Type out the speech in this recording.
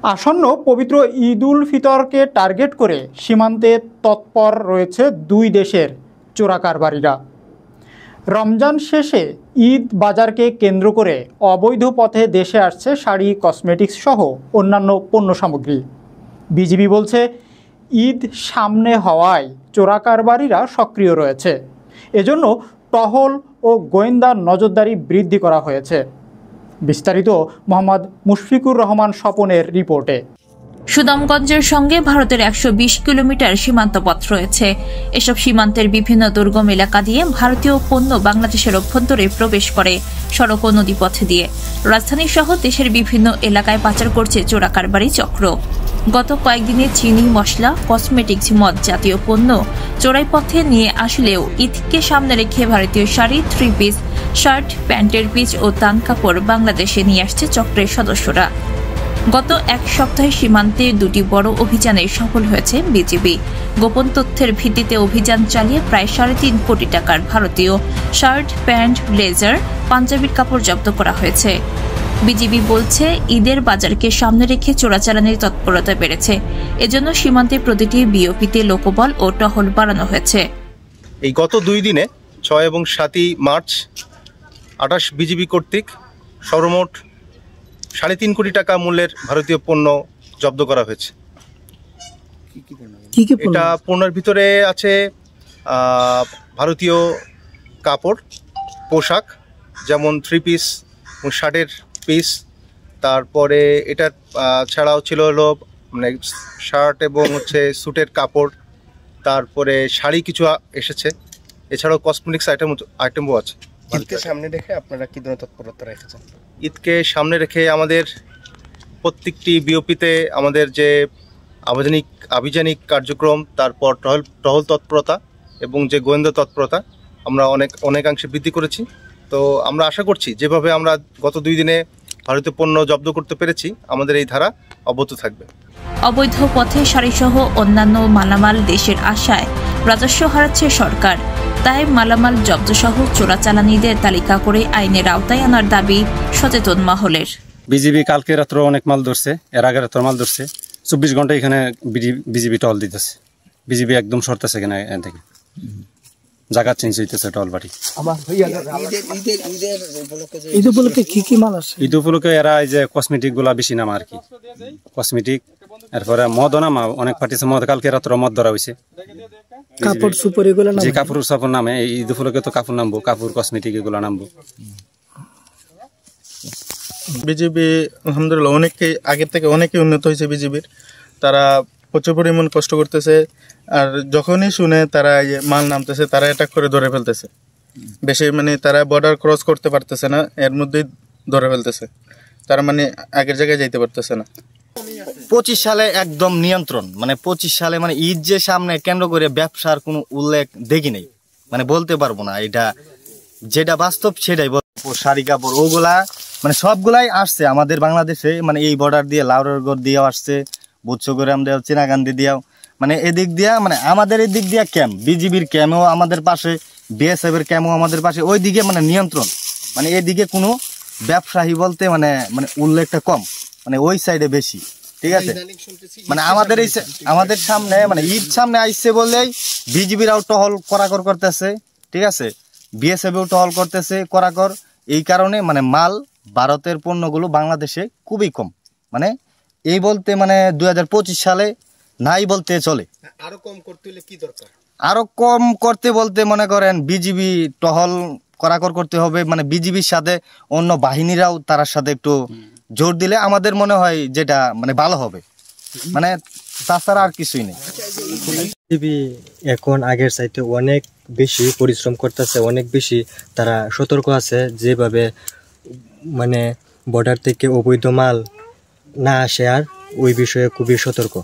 আসন্ন পবিত্র ঈদ উল ফিতরকে টার্গেট করে সীমান্তে তৎপর রয়েছে দুই দেশের চোরাকারবারিরা। রমজান শেষে ঈদ বাজারকে কেন্দ্র করে অবৈধ পথে দেশে আসছে শাড়ি, কসমেটিক্স সহ অন্যান্য পণ্য সামগ্রী। বিজিবি বলছে, ঈদ সামনে হওয়ায় চোরাকারবারিরা সক্রিয় রয়েছে, এজন্য টহল ও গোয়েন্দা নজরদারি বৃদ্ধি করা হয়েছে। বিস্তারিত মোহাম্মদ মুশফিকুর রহমান স্বপনের রিপোর্টে। সুনামগঞ্জের সঙ্গে ভারতের ১২০ কিলোমিটার সীমান্ত পথ রয়েছে। এসব সীমান্তের বিভিন্ন দুর্গম এলাকা দিয়ে ভারতীয় পণ্য বাংলাদেশের অভ্যন্তরে প্রবেশ করে সড়ক ও নদীপথে দিয়ে। রাজধানী সহ দেশের বিভিন্ন এলাকায় পাচার করছে চোরাকারবারি চক্র। গত কয়েকদিনে চিনি, মশলা, কসমেটিক্স, মদ জাতীয় পণ্য চোরাই পথে নিয়ে আসলেও ঈদকে সামনে রেখে ভারতীয় শাড়ি, 3 পিস, শার্ট, প্যান্টের পিস ও তান কাপড় বাংলাদেশে নিয়ে আসছে চক্রের সদস্যরা। গত এক সপ্তাহে সীমান্তে দুটি বড় অভিযানে সফল হয়েছে বিজিবি। গোপন তথ্যের ভিত্তিতে অভিযান চালিয়ে প্রায় 3.5 কোটি টাকার ভারতীয় শার্ট, প্যান্ট, ব্লেজার, পাঞ্জাবির কাপড় জব্দ করা হয়েছে। বিজিবি বলছে, ঈদের বাজারকে সামনে রেখে চোরাচালানের তৎপরতা বেড়েছে, এজন্য সীমান্তে প্রতিটি বিওপিতে লোকবল ও টহল বাড়ানো হয়েছে। এই গত 2 দিনে 6 এবং 7 মার্চ 28 বিজিবি কর্তৃক সর্বমোট 3.5 কোটি টাকা মূল্যের ভারতীয় পণ্য জব্দ করা হয়েছে। এটা পণ্যের ভিতরে আছে ভারতীয় কাপড়, পোশাক, যেমন 3 পিস এবং শার্টের পিস। তারপরে এটা ছাড়াও ছিল হলো মানে শার্ট এবং স্যুটের কাপড়। তারপরে শাড়ি কিছু এসেছে, এছাড়াও কসমেটিক্স আইটেমও আছে। ঈদকে সামনে রেখে আপনারা কি ধরনের তৎপরতা রেখেছেন? ঈদকে সামনে রেখে আমাদের প্রত্যেকটি বিওপিতে আমাদের যে আভিযানিক কার্যক্রম, তারপর টহল তৎপরতা এবং যে গোয়েন্দা তৎপরতা আমরা অনেকাংশে বৃদ্ধি করেছি। তো আমরা আশা করছি যেভাবে আমরা গত 2 দিনে ভারতীয় পণ্য জব্দ করতে পেরেছি, আমাদের এই ধারা অব্যাহত থাকবে। অবৈধ পথে শাড়িসহ অন্যান্য মালামাল দেশের আশায় রাজস্ব হারাচ্ছে সরকার। তাই মালামাল জব্দসহ চোরাচালানিদের তালিকা করে আইনের আওতায় আনার দাবি সচেতন মহলের। বিজিবি কালকে রাত্র অনেক মাল ধরছে, এর আগে রাত্র মাল ধরছে। 24 ঘন্টা এখানে বিজিবি টহল দিতেছে। বিজিবি একদম সরতেছে এখানে থেকে, জায়গা চেঞ্জ হইতেছে টহল বাড়ি। ঈদ উপলক্ষে কি মাল আছে? ঈদ উপলক্ষে এরা এই যে কসমেটিক গুলা বেশি নামা আর কি, কসমেটিক। এরপরে মদও নামা, অনেক পার্টিছে মদ। কালকে রাত্র মদ ধরা হয়েছে। কাপড় সুপর এগুলো যে কাপড় সাপড় নামে, ঈদ উপলক্ষে তো কাপড় নামবো, কাপড় কসমেটিক এগুলো নামবো। বিজিবি আলহামদুলিল্লাহ আগের থেকে অনেকেই উন্নত হয়েছে বিজিবির। তারা প্রচুর পরিমাণ কষ্ট করতেছে, আর যখনই শুনে তারা মাল নামতেছে তারা অ্যাটাক করে ধরে ফেলতেছে। বেশি মানে তারা বর্ডার ক্রস করতে পারতেছে না, এর মধ্যেই ধরে ফেলতেছে। তারা মানে আগের জায়গায় যাইতে পারতেছে না। 25 সালে একদম নিয়ন্ত্রণ, মানে 25 সালে মানে ঈদ যে সামনে কেন্দ্র করে ব্যবসার কোনো উল্লেখ দেখি নেই, মানে বলতে পারবো না। এটা যেটা বাস্তব সেটাই বলবো। শাড়ি, কাপড় ওগুলা মানে সবগুলাই আসছে আমাদের বাংলাদেশে, মানে এই বর্ডার দিয়ে লাউরগড় দিয়েও আসছে, বুৎসগ্রাম দিয়েও, চিনাগান্ধী দিয়েও, মানে এদিক দিয়া, মানে আমাদের এই দিক দিয়া ক্যাম্প, বিজিবির ক্যাম্পও আমাদের পাশে, বিএসএফ এর ক্যাম্পও আমাদের পাশে। ওই দিকে মানে নিয়ন্ত্রণ, মানে এদিকে কোনো ব্যবসায়ী বলতে মানে উল্লেখটা কম, মানে ওই সাইডে বেশি। ঠিক আছে, মানে আমাদের সামনে মানে ঈদ সামনে আসছে বললেই বিজিবিরাও টহল করাকর করতেছে। ঠিক আছে, বিএসএফও টহল করতেছে করাকর। এই কারণে মানে মাল ভারতের পণ্যগুলো বাংলাদেশে খুবই কম, মানে এই বলতে মানে 2025 সালে নাই বলতে চলে। আরো কম করতে হলে কি দরকার? আরো কম করতে বলতে মনে করেন বিজিবি টহল করাকর করতে হবে, মানে বিজিবির সাথে অন্য বাহিনীরাও তার সাথে একটু জোর দিলে আমাদের মনে হয় যেটা মানে ভালো হবে, মানে তাছাড়া আর কিছুই নেই। বিজিবি এখন আগের চাইতে অনেক বেশি পরিশ্রম করতেছে, অনেক বেশি তারা সতর্ক আছে, যেভাবে মানে বর্ডার থেকে অবৈধ মাল না আসে, আর ওই বিষয়ে খুবই সতর্ক।